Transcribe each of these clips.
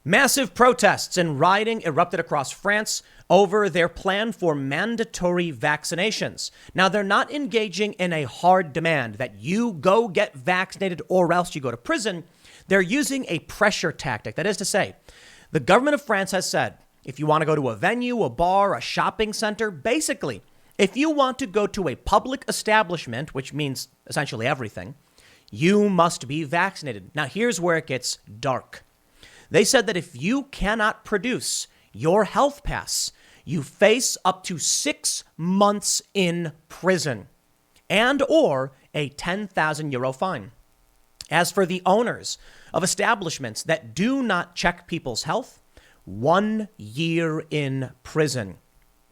Massive protests and rioting erupted across France over their plan for mandatory vaccinations. Now, they're not engaging in a hard demand that you go get vaccinated or else you go to prison. They're using a pressure tactic. That is to say, the government of France has said, if you want to go to a venue, a bar, a shopping center, basically, if you want to go to a public establishment, which means essentially everything, you must be vaccinated. Now, here's where it gets dark. They said that if you cannot produce your health pass, you face up to 6 months in prison and or a 10,000 euro fine. As for the owners of establishments that do not check people's health, 1 year in prison.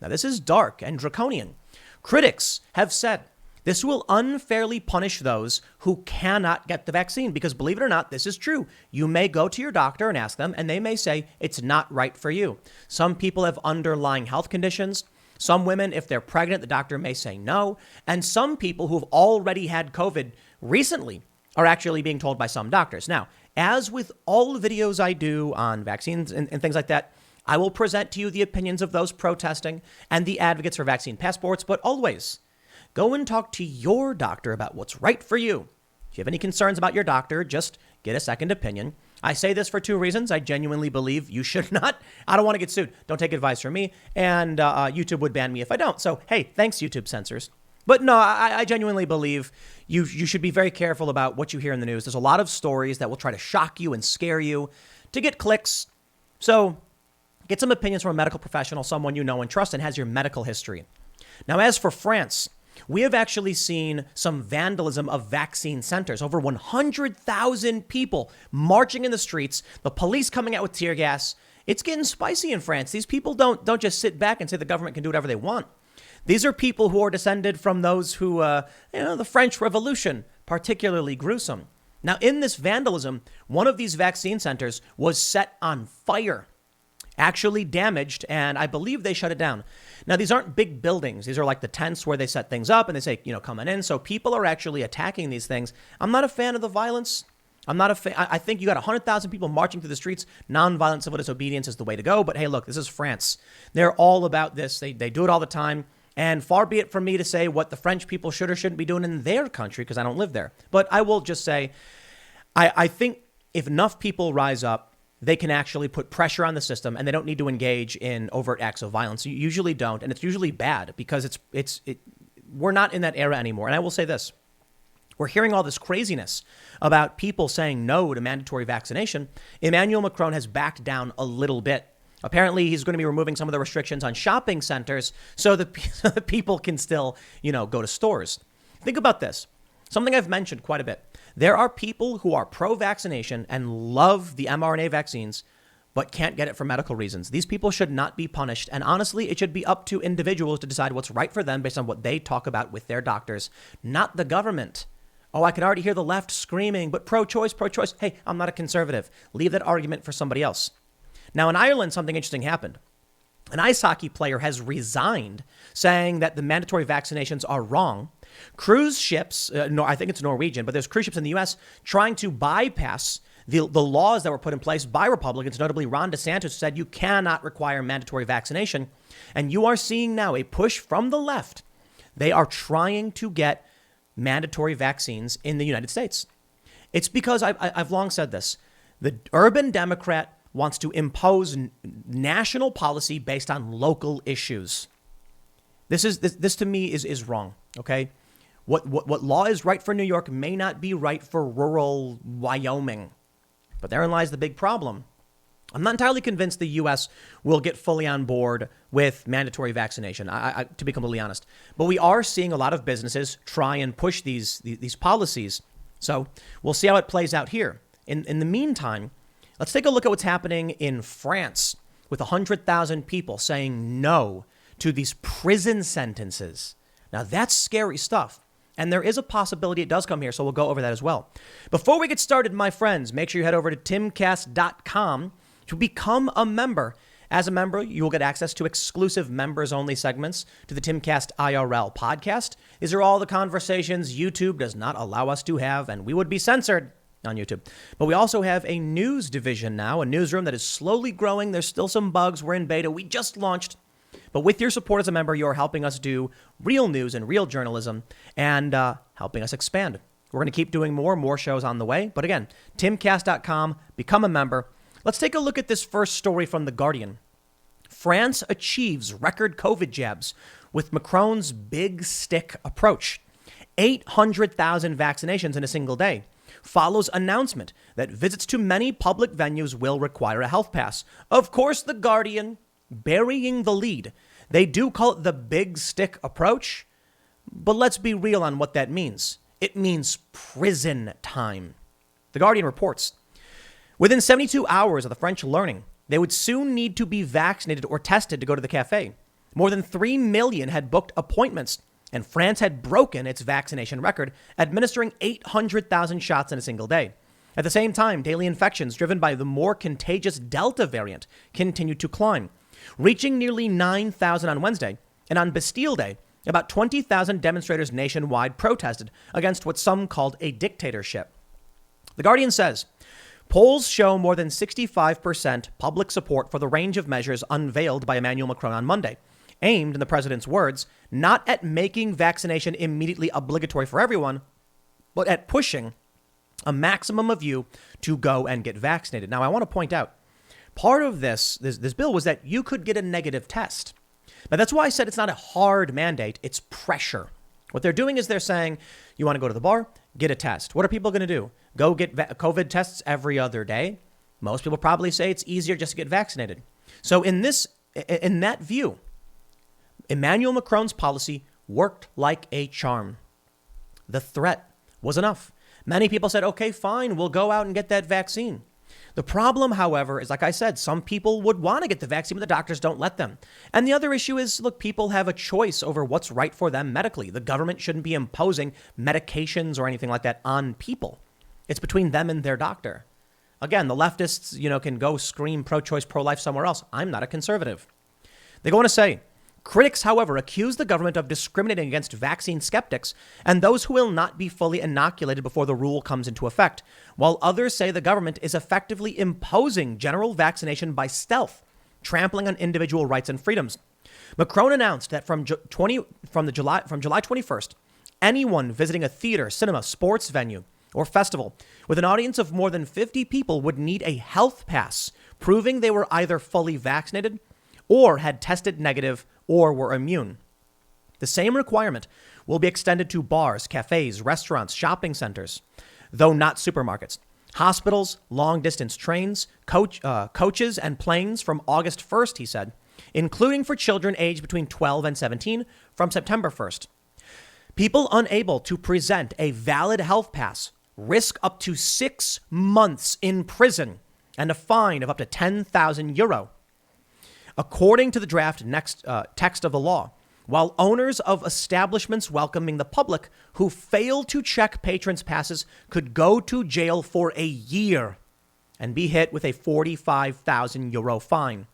Now, this is dark and draconian. Critics have said this will unfairly punish those who cannot get the vaccine because, believe it or not, this is true. You may go to your doctor and ask them, and they may say it's not right for you. Some people have underlying health conditions. Some women, if they're pregnant, the doctor may say no. And some people who've already had COVID recently are actually being told by some doctors. Now, as with all the videos I do on vaccines and things like that, I will present to you the opinions of those protesting and the advocates for vaccine passports, but always go and talk to your doctor about what's right for you. If you have any concerns about your doctor, just get a second opinion. I say this for 2 reasons. I genuinely believe you should not. I don't want to get sued. Don't take advice from me. And YouTube would ban me if I don't. So, hey, thanks, YouTube censors. But no, I genuinely believe you should be very careful about what you hear in the news. There's a lot of stories that will try to shock you and scare you to get clicks. So get some opinions from a medical professional, someone you know and trust and has your medical history. Now, as for France, we have actually seen some vandalism of vaccine centers. Over 100,000 people marching in the streets, the police coming out with tear gas. It's getting spicy in France. These people don't just sit back and say the government can do whatever they want. These are people who are descended from those who, the French Revolution, particularly gruesome. Now, in this vandalism, one of these vaccine centers was set on fire, actually damaged, and I believe they shut it down. Now, these aren't big buildings. These are like the tents where they set things up and they say, coming in. So people are actually attacking these things. I'm not a fan of the violence. I'm not a fan. I think you got 100,000 people marching through the streets. Nonviolent civil disobedience is the way to go. But hey, look, this is France. They're all about this. They do it all the time. And far be it from me to say what the French people should or shouldn't be doing in their country because I don't live there. But I will just say, I think if enough people rise up, they can actually put pressure on the system and they don't need to engage in overt acts of violence. You usually don't. And it's usually bad because we're not in that era anymore. And I will say this. We're hearing all this craziness about people saying no to mandatory vaccination. Emmanuel Macron has backed down a little bit. Apparently, he's going to be removing some of the restrictions on shopping centers so that people can still, go to stores. Think about this. Something I've mentioned quite a bit. There are people who are pro-vaccination and love the mRNA vaccines, but can't get it for medical reasons. These people should not be punished. And honestly, it should be up to individuals to decide what's right for them based on what they talk about with their doctors, not the government. Oh, I can already hear the left screaming, but pro-choice, pro-choice. Hey, I'm not a conservative. Leave that argument for somebody else. Now, in Ireland, something interesting happened. An ice hockey player has resigned, saying that the mandatory vaccinations are wrong. Cruise ships, I think it's Norwegian, but there's cruise ships in the U.S. trying to bypass the laws that were put in place by Republicans, notably Ron DeSantis, who said you cannot require mandatory vaccination. And you are seeing now a push from the left. They are trying to get mandatory vaccines in the United States. It's because I've long said this. The urban Democrat wants to impose national policy based on local issues. This to me is wrong. Okay, what law is right for New York may not be right for rural Wyoming, but therein lies the big problem. I'm not entirely convinced the U.S. will get fully on board with mandatory vaccination, to be completely honest. But we are seeing a lot of businesses try and push these policies. So we'll see how it plays out here. In the meantime, let's take a look at what's happening in France with 100,000 people saying no to these prison sentences. Now, that's scary stuff. And there is a possibility it does come here, so we'll go over that as well. Before we get started, my friends, make sure you head over to timcast.com to become a member. As a member, you will get access to exclusive members-only segments to the Timcast IRL podcast. These are all the conversations YouTube does not allow us to have, and we would be censored on YouTube. But we also have a news division now, a newsroom that is slowly growing. There's still some bugs. We're in beta. We just launched. But with your support as a member, you're helping us do real news and real journalism and helping us expand. We're going to keep doing more shows on the way. But again, timcast.com, become a member. Let's take a look at this first story from The Guardian. France achieves record COVID jabs with Macron's big stick approach. 800,000 vaccinations in a single day. Follows announcement that visits to many public venues will require a health pass. Of course, The Guardian, burying the lead. They do call it the big stick approach, but let's be real on what that means. It means prison time. The Guardian reports, within 72 hours of the French learning, they would soon need to be vaccinated or tested to go to the cafe. More than 3 million had booked appointments, and France had broken its vaccination record, administering 800,000 shots in a single day. At the same time, daily infections driven by the more contagious Delta variant continued to climb, reaching nearly 9,000 on Wednesday. And on Bastille Day, about 20,000 demonstrators nationwide protested against what some called a dictatorship. The Guardian says, polls show more than 65% public support for the range of measures unveiled by Emmanuel Macron on Monday, aimed, in the president's words, not at making vaccination immediately obligatory for everyone, but at pushing a maximum of you to go and get vaccinated. Now, I want to point out, part of this bill was that you could get a negative test. Now, that's why I said it's not a hard mandate. It's pressure. What they're doing is they're saying, you want to go to the bar, get a test. What are people going to do? Go get COVID tests every other day? Most people probably say it's easier just to get vaccinated. So in that view, Emmanuel Macron's policy worked like a charm. The threat was enough. Many people said, okay, fine, we'll go out and get that vaccine. The problem, however, is, like I said, some people would want to get the vaccine, but the doctors don't let them. And the other issue is, look, people have a choice over what's right for them medically. The government shouldn't be imposing medications or anything like that on people. It's between them and their doctor. Again, the leftists, can go scream pro-choice, pro-life somewhere else. I'm not a conservative. They go on to say, critics, however, accuse the government of discriminating against vaccine skeptics and those who will not be fully inoculated before the rule comes into effect, while others say the government is effectively imposing general vaccination by stealth, trampling on individual rights and freedoms. Macron announced that from July 21st, anyone visiting a theater, cinema, sports venue, or festival with an audience of more than 50 people would need a health pass, proving they were either fully vaccinated or had tested negative or were immune. The same requirement will be extended to bars, cafes, restaurants, shopping centers, though not supermarkets, hospitals, long-distance trains, coaches, and planes from August 1st, he said, including for children aged between 12 and 17 from September 1st. People unable to present a valid health pass risk up to 6 months in prison and a fine of up to €10,000. According to the draft text of the law, while owners of establishments welcoming the public who fail to check patrons' passes could go to jail for a year and be hit with a €45,000 fine.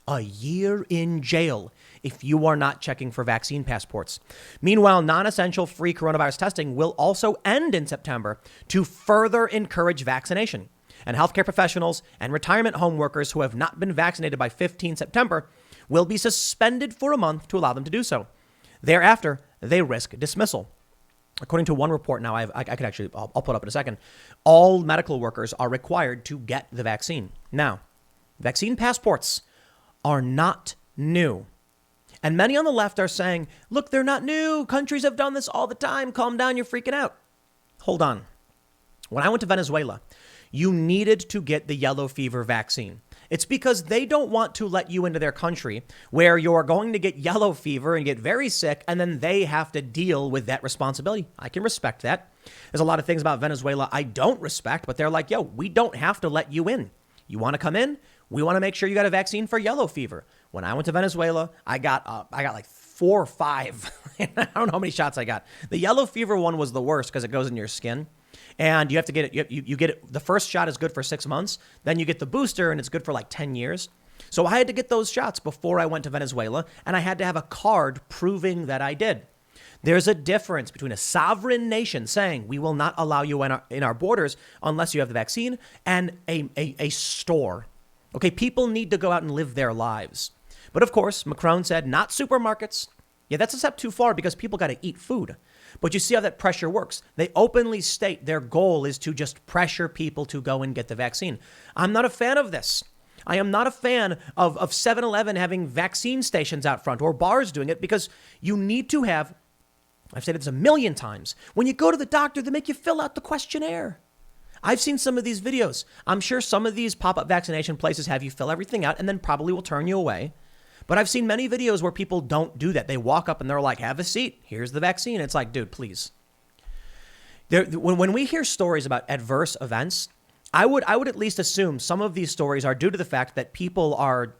A year in jail if you are not checking for vaccine passports. Meanwhile, non-essential free coronavirus testing will also end in September to further encourage vaccination. And healthcare professionals and retirement home workers who have not been vaccinated by 15 September will be suspended for a month to allow them to do so. Thereafter, they risk dismissal. According to one report now, I could actually, I'll put up in a second, all medical workers are required to get the vaccine. Now, vaccine passports are not new. And many on the left are saying, look, they're not new. Countries have done this all the time. Calm down. You're freaking out. Hold on. When I went to Venezuela, you needed to get the yellow fever vaccine. It's because they don't want to let you into their country where you're going to get yellow fever and get very sick, and then they have to deal with that responsibility. I can respect that. There's a lot of things about Venezuela I don't respect, but they're like, yo, we don't have to let you in. You want to come in? We want to make sure you got a vaccine for yellow fever. When I went to Venezuela, I got like 4 or 5. I don't know how many shots I got. The yellow fever one was the worst because it goes in your skin. And you have to get it. You get it. The first shot is good for 6 months. Then you get the booster and it's good for like 10 years. So I had to get those shots before I went to Venezuela. And I had to have a card proving that I did. There's a difference between a sovereign nation saying we will not allow you in our borders unless you have the vaccine and a store. Okay, people need to go out and live their lives. But of course, Macron said not supermarkets. Yeah, that's a step too far because people got to eat food. But you see how that pressure works. They openly state their goal is to just pressure people to go and get the vaccine. I'm not a fan of this. I am not a fan of 7-Eleven having vaccine stations out front or bars doing it because you need to have, I've said this a million times, when you go to the doctor, they make you fill out the questionnaire. I've seen some of these videos. I'm sure some of these pop-up vaccination places have you fill everything out and then probably will turn you away. But I've seen many videos where people don't do that. They walk up and they're like, have a seat. Here's the vaccine. It's like, dude, please. When we hear stories about adverse events, I would at least assume some of these stories are due to the fact that people are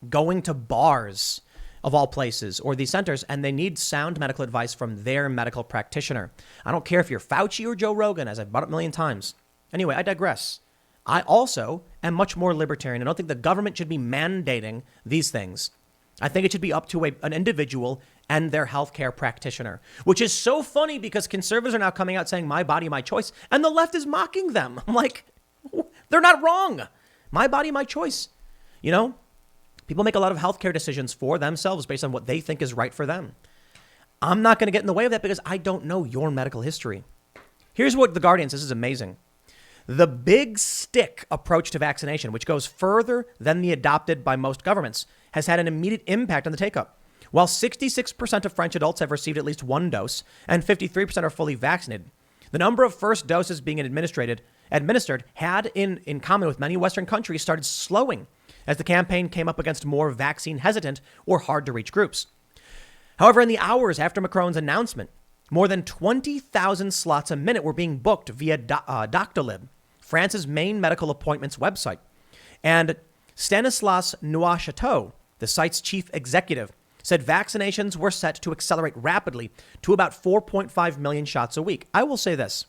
going to bars of all places or these centers and they need sound medical advice from their medical practitioner. I don't care if you're Fauci or Joe Rogan, as I've brought up a million times. Anyway, I digress. I also am much more libertarian. I don't think the government should be mandating these things. I think it should be up to an individual and their healthcare practitioner, which is so funny because conservatives are now coming out saying my body, my choice, and the left is mocking them. I'm like, they're not wrong. My body, my choice. You know, people make a lot of healthcare decisions for themselves based on what they think is right for them. I'm not going to get in the way of that because I don't know your medical history. Here's what The Guardian says is amazing. The big stick approach to vaccination, which goes further than the adopted by most governments, has had an immediate impact on the take-up. While 66% of French adults have received at least one dose and 53% are fully vaccinated, the number of first doses being administered had, in common with many Western countries, started slowing as the campaign came up against more vaccine-hesitant or hard-to-reach groups. However, in the hours after Macron's announcement, more than 20,000 slots a minute were being booked via Doctolib, France's main medical appointments website. And Stanislas Noirchateau, the site's chief executive, said vaccinations were set to accelerate rapidly to about 4.5 million shots a week. I will say this.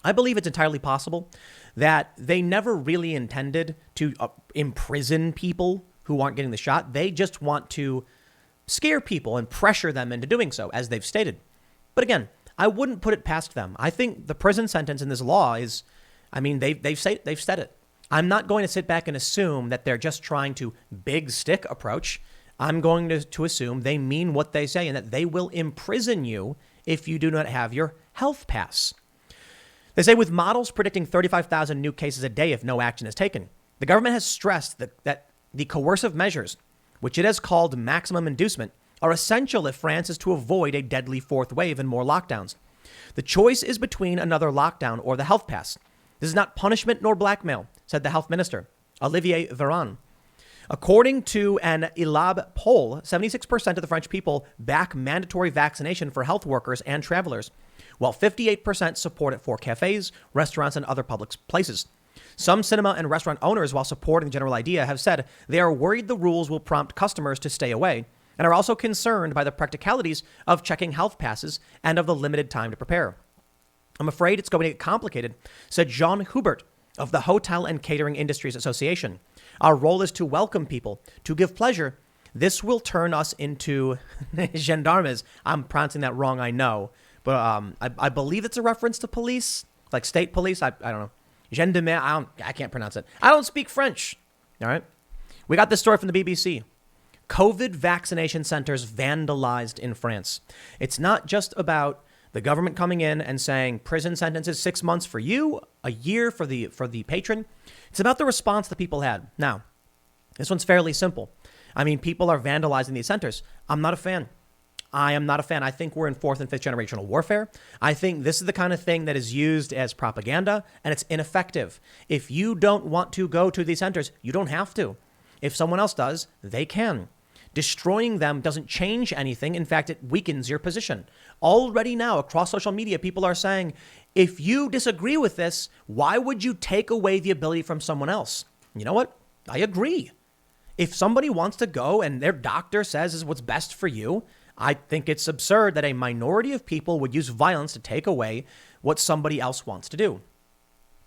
I believe it's entirely possible that they never really intended to imprison people who aren't getting the shot. They just want to scare people and pressure them into doing so, as they've stated. But again, I wouldn't put it past them. I think the prison sentence in this law is, they've said it. I'm not going to sit back and assume that they're just trying to big stick approach. I'm going to assume they mean what they say and that they will imprison you if you do not have your health pass. They say with models predicting 35,000 new cases a day if no action is taken, the government has stressed that the coercive measures, which it has called maximum inducement, are essential if France is to avoid a deadly fourth wave and more lockdowns. The choice is between another lockdown or the health pass. This is not punishment nor blackmail, said the health minister, Olivier Véran. According to an ILAB poll, 76% of the French people back mandatory vaccination for health workers and travelers, while 58% support it for cafes, restaurants, and other public places. Some cinema and restaurant owners, while supporting the general idea, have said they are worried the rules will prompt customers to stay away and are also concerned by the practicalities of checking health passes and of the limited time to prepare. I'm afraid it's going to get complicated, said Jean Hubert of the Hotel and Catering Industries Association. Our role is to welcome people, to give pleasure. This will turn us into gendarmes. I'm pronouncing that wrong, I know. But I believe it's a reference to police, like state police. I don't know. Gendarme, I can't pronounce it. I don't speak French. All right. We got this story from the BBC. COVID vaccination centers vandalized in France. It's not just about the government coming in and saying prison sentences 6 months for you, a year for the patron. It's about the response the people had. Now, this one's fairly simple. People are vandalizing these centers. I'm not a fan. I am not a fan. I think we're in fourth and fifth generational warfare. I think this is the kind of thing that is used as propaganda, and it's ineffective. If you don't want to go to these centers, you don't have to. If someone else does, they can. Destroying them doesn't change anything. In fact, it weakens your position. Already now, across social media, people are saying, if you disagree with this, why would you take away the ability from someone else? You know what? I agree. If somebody wants to go and their doctor says is what's best for you, I think it's absurd that a minority of people would use violence to take away what somebody else wants to do.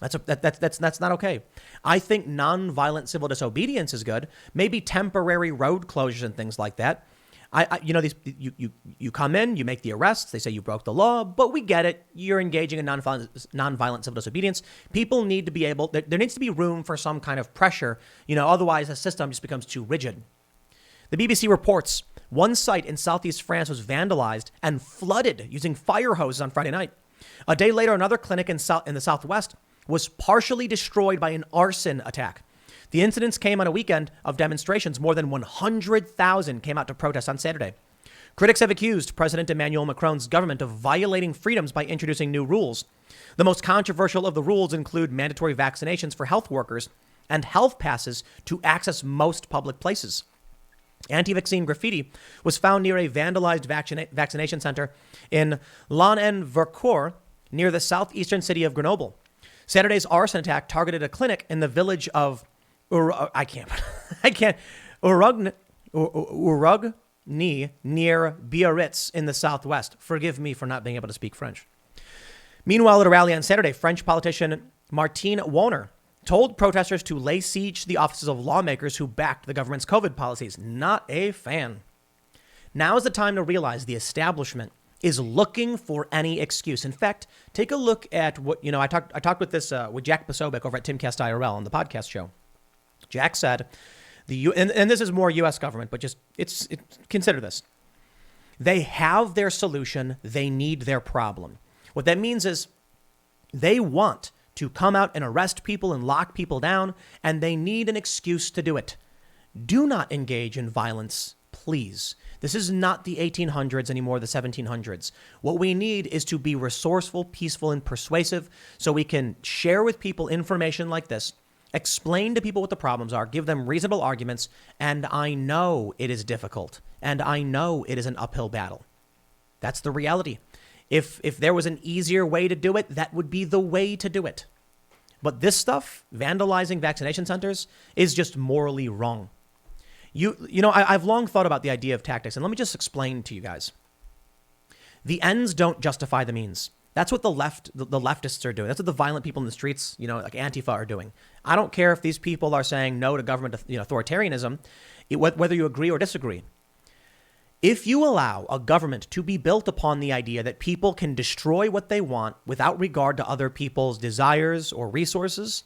That's not okay. I think nonviolent civil disobedience is good. Maybe temporary road closures and things like that. You come in, you make the arrests. They say you broke the law, but we get it. You're engaging in nonviolent civil disobedience. People need to be able. There needs to be room for some kind of pressure. Otherwise the system just becomes too rigid. The BBC reports one site in southeast France was vandalized and flooded using fire hoses on Friday night. A day later, another clinic in the southwest was partially destroyed by an arson attack. The incidents came on a weekend of demonstrations. More than 100,000 came out to protest on Saturday. Critics have accused President Emmanuel Macron's government of violating freedoms by introducing new rules. The most controversial of the rules include mandatory vaccinations for health workers and health passes to access most public places. Anti-vaccine graffiti was found near a vandalized vaccination center in Lannes-Vercourt near the southeastern city of Grenoble. Saturday's arson attack targeted a clinic in the village of Urugny near Biarritz in the southwest. Forgive me for not being able to speak French. Meanwhile, at a rally on Saturday, French politician Martine Warner told protesters to lay siege to the offices of lawmakers who backed the government's COVID policies. Not a fan. Now is the time to realize the establishment is looking for any excuse. In fact, take a look at what, I talked with Jack Posobiec over at Timcast IRL on the podcast show. Jack said, and this is more U.S. government, but consider this. They have their solution. They need their problem. What that means is they want to come out and arrest people and lock people down, and they need an excuse to do it. Do not engage in violence, please. This is not the 1800s anymore, the 1700s. What we need is to be resourceful, peaceful, and persuasive so we can share with people information like this, explain to people what the problems are, give them reasonable arguments, and I know it is difficult, and I know it is an uphill battle. That's the reality. If there was an easier way to do it, that would be the way to do it. But this stuff, vandalizing vaccination centers, is just morally wrong. I've long thought about the idea of tactics, and let me just explain to you guys. The ends don't justify the means. That's what the leftists are doing. That's what the violent people in the streets, like Antifa, are doing. I don't care if these people are saying no to government, authoritarianism, whether you agree or disagree. If you allow a government to be built upon the idea that people can destroy what they want without regard to other people's desires or resources,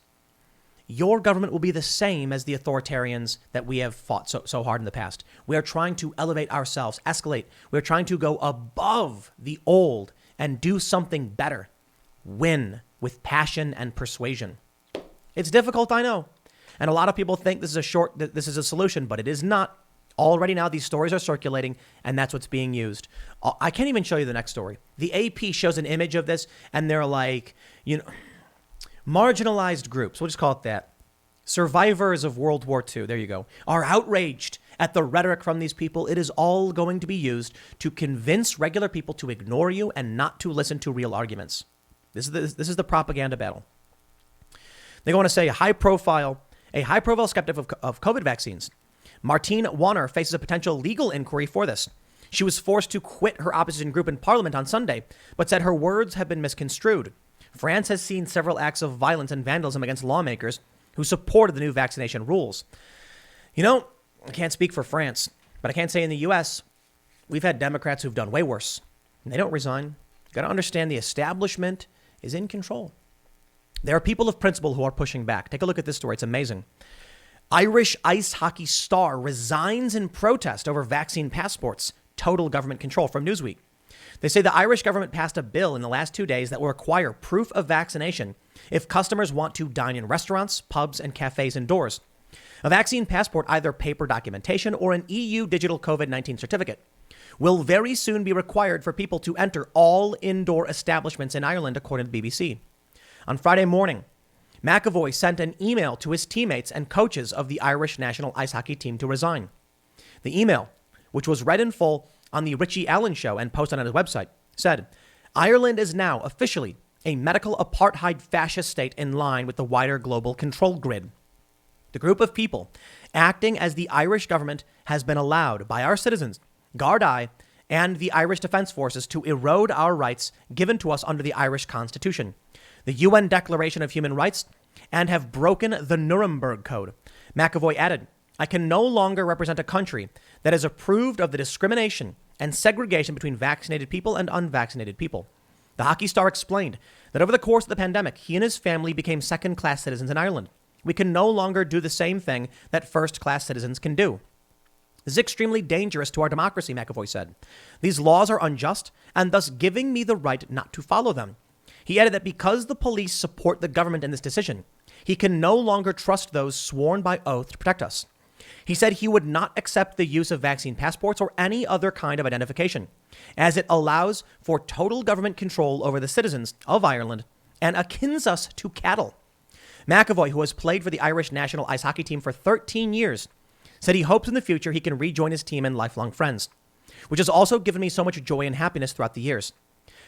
your government will be the same as the authoritarians that we have fought so hard in the past. We are trying to elevate ourselves, escalate. We're trying to go above the old and do something better. Win with passion and persuasion. It's difficult, I know. And a lot of people think this is a solution, but it is not. Already now, these stories are circulating, and that's what's being used. I can't even show you the next story. The AP shows an image of this, and they're like, marginalized groups, we'll just call it that, survivors of World War II, there you go, are outraged at the rhetoric from these people. It is all going to be used to convince regular people to ignore you and not to listen to real arguments. This is the propaganda battle. They want to say a high-profile skeptic of COVID vaccines. Martine Warner faces a potential legal inquiry for this. She was forced to quit her opposition group in Parliament on Sunday, but said her words have been misconstrued. France has seen several acts of violence and vandalism against lawmakers who supported the new vaccination rules. I can't speak for France, but I can say in the U.S., we've had Democrats who've done way worse. And they don't resign. You got to understand the establishment is in control. There are people of principle who are pushing back. Take a look at this story. It's amazing. Irish ice hockey star resigns in protest over vaccine passports. Total government control, from Newsweek. They say the Irish government passed a bill in the last 2 days that will require proof of vaccination if customers want to dine in restaurants, pubs, and cafes indoors. A vaccine passport, either paper documentation or an EU digital COVID-19 certificate, will very soon be required for people to enter all indoor establishments in Ireland, according to the BBC. On Friday morning, McAvoy sent an email to his teammates and coaches of the Irish national ice hockey team to resign. The email, which was read in full on the Richie Allen show and posted on his website, said, Ireland is now officially a medical apartheid fascist state in line with the wider global control grid. The group of people acting as the Irish government has been allowed by our citizens, Gardaí, and the Irish Defence Forces to erode our rights given to us under the Irish Constitution, the UN Declaration of Human Rights, and have broken the Nuremberg Code. McAvoy added, I can no longer represent a country that has approved of the discrimination and segregation between vaccinated people and unvaccinated people. The hockey star explained that over the course of the pandemic, he and his family became second-class citizens in Ireland. We can no longer do the same thing that first-class citizens can do. This is extremely dangerous to our democracy, McAvoy said. These laws are unjust and thus giving me the right not to follow them. He added that because the police support the government in this decision, he can no longer trust those sworn by oath to protect us. He said he would not accept the use of vaccine passports or any other kind of identification, as it allows for total government control over the citizens of Ireland and akins us to cattle. McAvoy, who has played for the Irish national ice hockey team for 13 years, said he hopes in the future he can rejoin his team and lifelong friends, which has also given me so much joy and happiness throughout the years.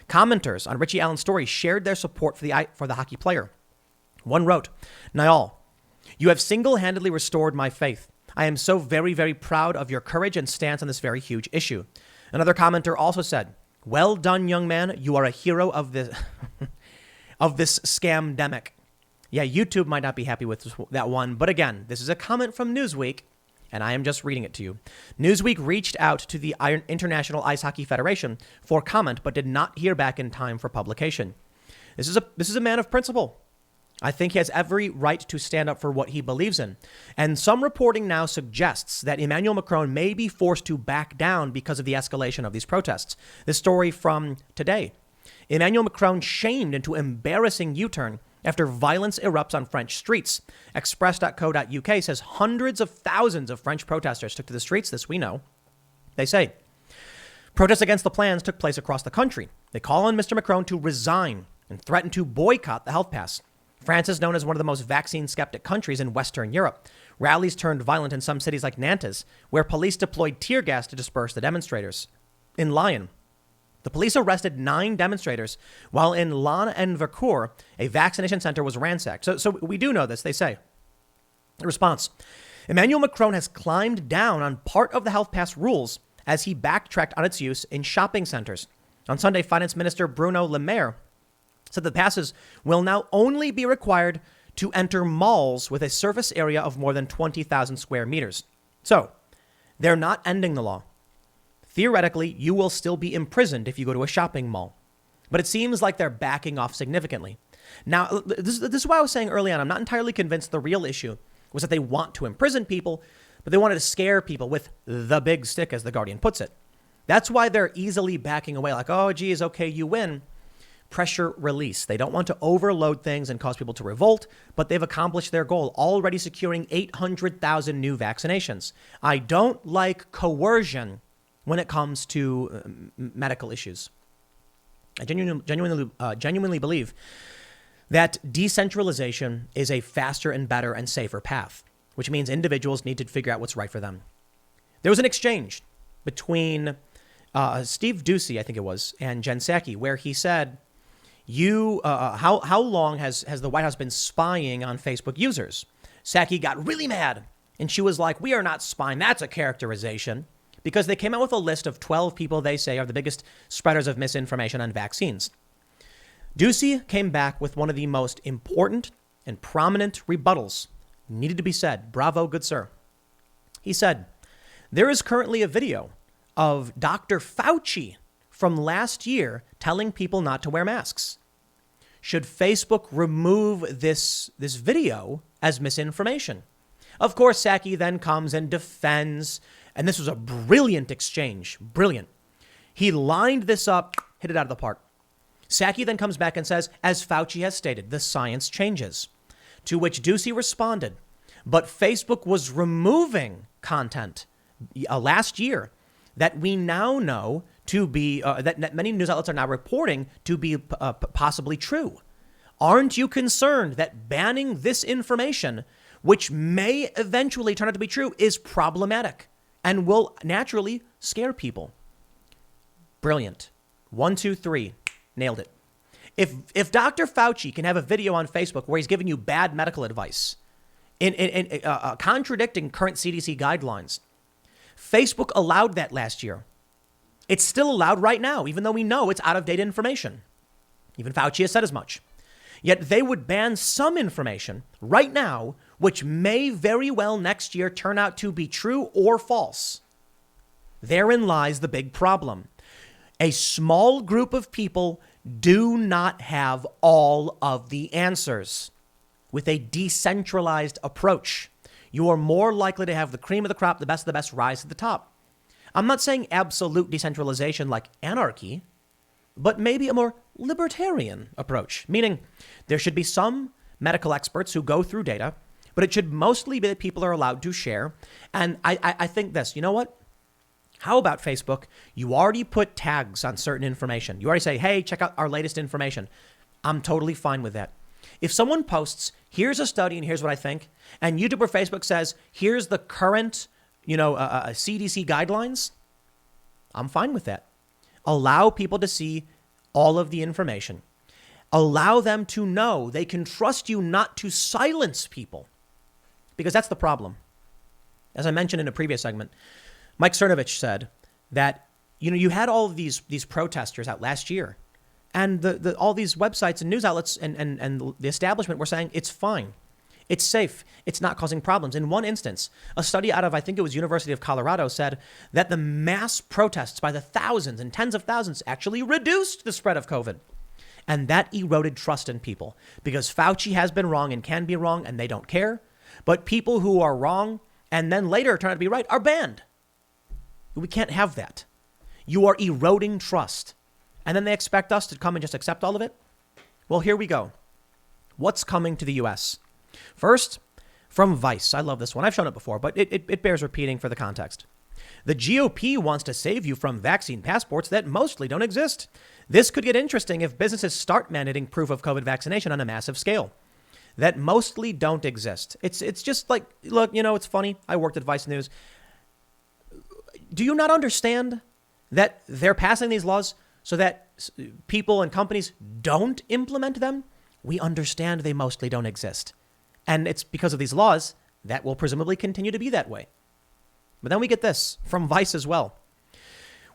Commenters on Richie Allen's story shared their support for the hockey player. One wrote, "Niall, you have single-handedly restored my faith. I am so very, very proud of your courage and stance on this very huge issue." Another commenter also said, "Well done, young man. You are a hero of this of this scamdemic." Yeah, YouTube might not be happy with that one. But again, this is a comment from Newsweek, and I am just reading it to you. Newsweek reached out to the International Ice Hockey Federation for comment, but did not hear back in time for publication. This is a man of principle. I think he has every right to stand up for what he believes in. And some reporting now suggests that Emmanuel Macron may be forced to back down because of the escalation of these protests. This story from today. Emmanuel Macron shamed into embarrassing U-turn after violence erupts on French streets. Express.co.uk says hundreds of thousands of French protesters took to the streets. This we know. They say protests against the plans took place across the country. They call on Mr. Macron to resign and threaten to boycott the health pass. France is known as one of the most vaccine-skeptic countries in Western Europe. Rallies turned violent in some cities like Nantes, where police deployed tear gas to disperse the demonstrators. In Lyon, the police arrested 9 demonstrators, while in Laon-en-Vercourt, a vaccination center was ransacked. So we do know this, they say. The response: Emmanuel Macron has climbed down on part of the health pass rules as he backtracked on its use in shopping centers. On Sunday, Finance Minister Bruno Le Maire said the passes will now only be required to enter malls with a surface area of more than 20,000 square meters. So they're not ending the law. Theoretically, you will still be imprisoned if you go to a shopping mall. But it seems like they're backing off significantly. Now, this is why I was saying early on, I'm not entirely convinced the real issue was that they want to imprison people, but they wanted to scare people with the big stick, as The Guardian puts it. That's why they're easily backing away, like, oh, geez, okay, you win. Pressure release. They don't want to overload things and cause people to revolt, but they've accomplished their goal, already securing 800,000 new vaccinations. I don't like coercion when it comes to medical issues. I genuinely believe that decentralization is a faster and better and safer path, which means individuals need to figure out what's right for them. There was an exchange between Steve Doocy, I think it was, and Jen Psaki, where he said, how long has the White House been spying on Facebook users? Psaki got really mad, and she was like, we are not spying. That's a characterization. Because they came out with a list of 12 people they say are the biggest spreaders of misinformation on vaccines. Doocy came back with one of the most important and prominent rebuttals needed to be said. Bravo, good sir. He said, there is currently a video of Dr. Fauci from last year telling people not to wear masks. Should Facebook remove this video as misinformation? Of course, Psaki then comes and defends. And this was a brilliant exchange. Brilliant. He lined this up, hit it out of the park. Psaki then comes back and says, as Fauci has stated, the science changes. To which Doocy responded, but Facebook was removing content last year that we now know to be, that many news outlets are now reporting to be possibly true. Aren't you concerned that banning this information, which may eventually turn out to be true, is problematic and will naturally scare people? Brilliant. 1, 2, 3. Nailed it. If Dr. Fauci can have a video on Facebook where he's giving you bad medical advice, in contradicting current CDC guidelines, Facebook allowed that last year. It's still allowed right now, even though we know it's out-of-date information. Even Fauci has said as much. Yet they would ban some information right now which may very well next year turn out to be true or false. Therein lies the big problem. A small group of people do not have all of the answers. With a decentralized approach, you are more likely to have the cream of the crop, the best of the best rise to the top. I'm not saying absolute decentralization like anarchy, but maybe a more libertarian approach, meaning there should be some medical experts who go through data, but it should mostly be that people are allowed to share. And I think this, you know what? How about Facebook? You already put tags on certain information. You already say, hey, check out our latest information. I'm totally fine with that. If someone posts, here's a study and here's what I think, and YouTube or Facebook says, here's the current, CDC guidelines, I'm fine with that. Allow people to see all of the information. Allow them to know they can trust you not to silence people, because that's the problem. As I mentioned in a previous segment, Mike Cernovich said that, you had all of these protesters out last year, and all these websites and news outlets and the establishment were saying it's fine. It's safe. It's not causing problems. In one instance, a study out of, I think it was University of Colorado, said that the mass protests by the thousands and tens of thousands actually reduced the spread of COVID. And that eroded trust in people, because Fauci has been wrong and can be wrong and they don't care. But people who are wrong and then later turn out to be right are banned. We can't have that. You are eroding trust. And then they expect us to come and just accept all of it? Well, here we go. What's coming to the U.S.? First, from Vice. I love this one. I've shown it before, but it bears repeating for the context. The GOP wants to save you from vaccine passports that mostly don't exist. This could get interesting if businesses start mandating proof of COVID vaccination on a massive scale that mostly don't exist. It's just like, look, it's funny. I worked at Vice News. Do you not understand that they're passing these laws so that people and companies don't implement them? We understand they mostly don't exist. And it's because of these laws that will presumably continue to be that way. But then we get this from Vice as well.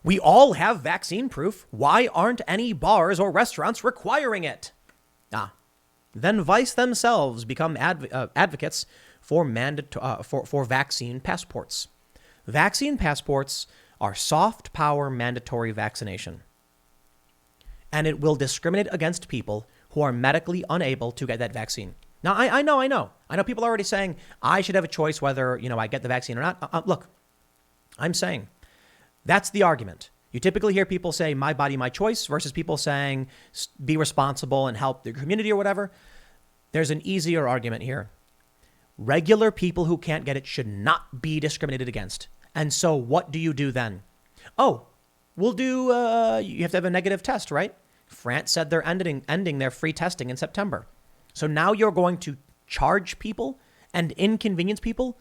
We all have vaccine proof. Why aren't any bars or restaurants requiring it? Then Vice themselves become advocates for for vaccine passports. Vaccine passports are soft power mandatory vaccination. And it will discriminate against people who are medically unable to get that vaccine. Now, I know people are already saying I should have a choice whether, I get the vaccine or not. Look, I'm saying that's the argument. You typically hear people say my body, my choice versus people saying be responsible and help the community or whatever. There's an easier argument here. Regular people who can't get it should not be discriminated against. And so what do you do then? Oh, we'll do, you have to have a negative test, right? France said they're ending their free testing in September. So now you're going to charge people and inconvenience people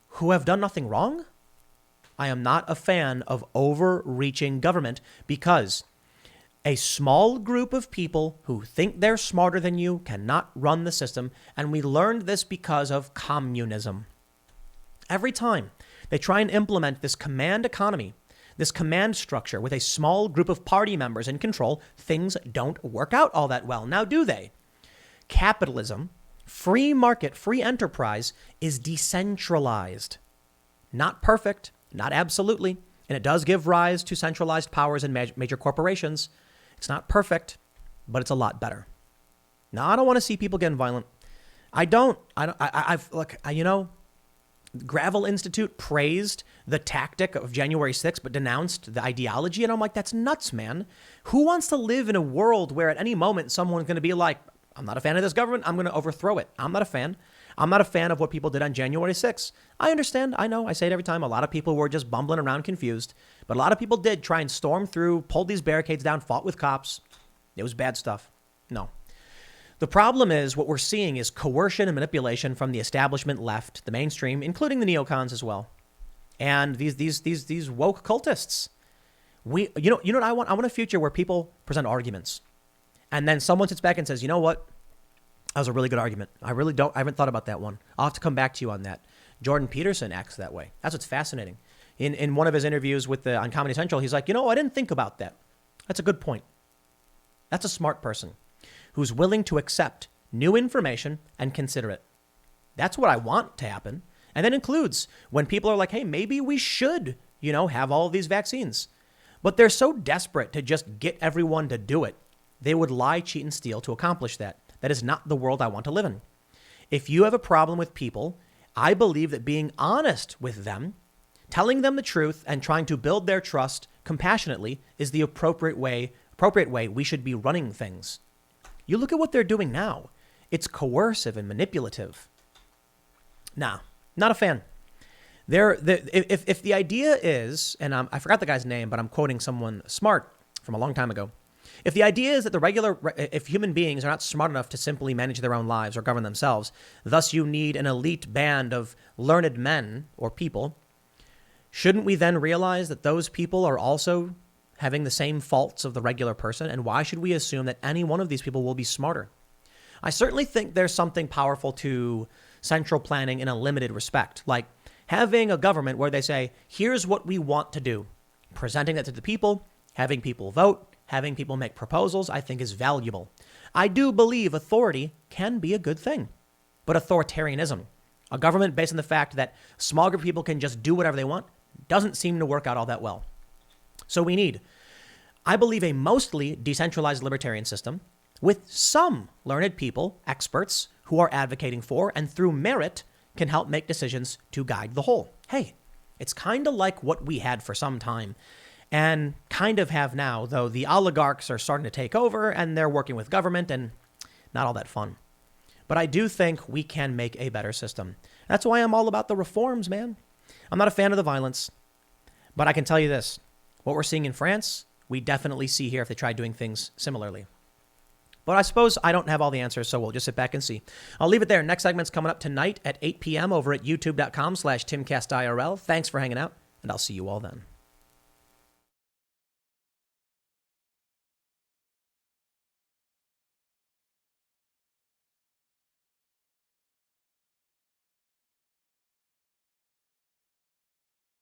who have done nothing wrong? I am not a fan of overreaching government, because a small group of people who think they're smarter than you cannot run the system. And we learned this because of communism. Every time they try and implement this command economy, this command structure with a small group of party members in control, things don't work out all that well. Now, do they? Capitalism, free market, free enterprise is decentralized. Not perfect, not absolutely. And it does give rise to centralized powers and major corporations. It's not perfect, but it's a lot better. Now, I don't want to see people getting violent. Gravel Institute praised the tactic of January 6th, but denounced the ideology. And I'm like, that's nuts, man. Who wants to live in a world where at any moment someone's going to be like, I'm not a fan of this government, I'm going to overthrow it. I'm not a fan. I'm not a fan of what people did on January 6th. I understand. I know. I say it every time. A lot of people were just bumbling around confused. But a lot of people did try and storm through, pulled these barricades down, fought with cops. It was bad stuff. No. The problem is what we're seeing is coercion and manipulation from the establishment left, the mainstream, including the neocons as well. And these woke cultists. You know what I want? I want a future where people present arguments. And then someone sits back and says, you know what? That was a really good argument. I haven't thought about that one. I'll have to come back to you on that. Jordan Peterson acts that way. That's what's fascinating. In one of his interviews on Comedy Central, he's like, I didn't think about that. That's a good point. That's a smart person who's willing to accept new information and consider it. That's what I want to happen. And that includes when people are like, hey, maybe we should, have all of these vaccines. But they're so desperate to just get everyone to do it. They would lie, cheat, and steal to accomplish that. That is not the world I want to live in. If you have a problem with people, I believe that being honest with them, telling them the truth, and trying to build their trust compassionately is the appropriate way we should be running things. You look at what they're doing now. It's coercive and manipulative. Nah, not a fan. If the idea is, and I forgot the guy's name, but I'm quoting someone smart from a long time ago. If the idea is that if human beings are not smart enough to simply manage their own lives or govern themselves, thus you need an elite band of learned men or people, shouldn't we then realize that those people are also having the same faults of the regular person? And why should we assume that any one of these people will be smarter? I certainly think there's something powerful to central planning in a limited respect, like having a government where they say, here's what we want to do. Presenting that to the people, having people vote, having people make proposals, I think is valuable. I do believe authority can be a good thing, but authoritarianism, a government based on the fact that a small group of people can just do whatever they want, doesn't seem to work out all that well. So we need, I believe, a mostly decentralized libertarian system with some learned people, experts, who are advocating for and through merit can help make decisions to guide the whole. Hey, it's kind of like what we had for some time and kind of have now, though the oligarchs are starting to take over and they're working with government and not all that fun. But I do think we can make a better system. That's why I'm all about the reforms, man. I'm not a fan of the violence, but I can tell you this. What we're seeing in France, we definitely see here if they try doing things similarly. But I suppose I don't have all the answers, so we'll just sit back and see. I'll leave it there. Next segment's coming up tonight at 8 p.m. over at youtube.com/TimCastIRL. Thanks for hanging out, and I'll see you all then.